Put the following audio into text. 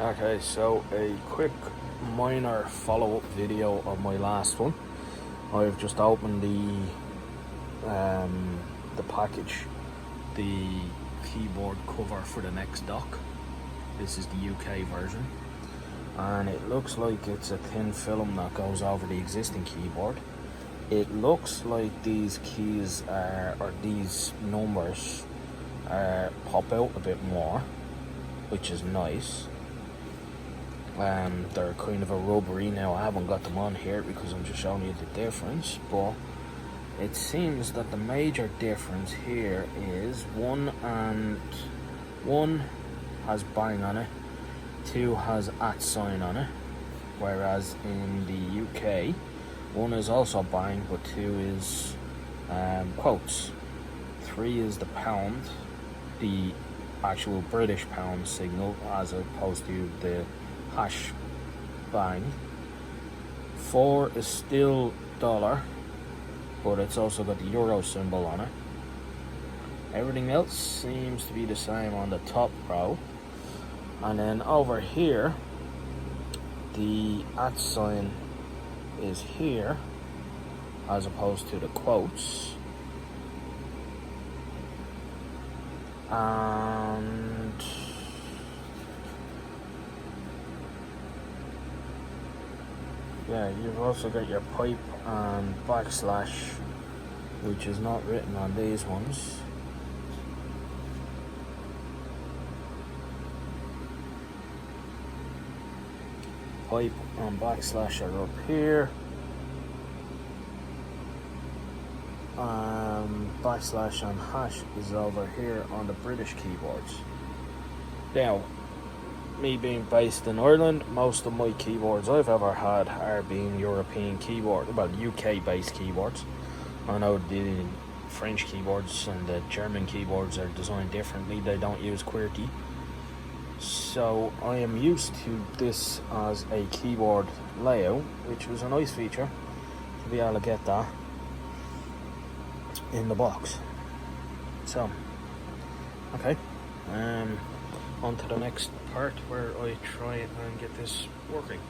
Okay, so a quick minor follow-up video of my last one. I've just opened the package, the keyboard cover for the Nexdock. This is the UK version, and it looks like it's a thin film that goes over the existing keyboard. It looks like these keys or these numbers pop out a bit more, which is nice. They're kind of a rubbery. Now I haven't got them on here because I'm just showing you the difference, but it seems that the major difference here is one has bang on it, 2 has @ sign on it, whereas in the UK 1 is also bang but 2 is quotes. 3 is the pound, the actual British pound signal, as opposed to the hash bang. 4 is still dollar, but it's also got the euro symbol on it. Everything else seems to be the same on the top row, and then over here the @ sign is here as opposed to the quotes, and yeah, you've also got your pipe and backslash, which is not written on these ones. Pipe and backslash are up here. Backslash and hash is over here on the British keyboards. Now, me being based in Ireland, most of my keyboards I've ever had are being European keyboard, well, UK based keyboards. I know the French keyboards and the German keyboards are designed differently, they don't use QWERTY. So I am used to this as a keyboard layout, which was a nice feature to be able to get that in the box. So, okay, on to the next part where I try and get this working.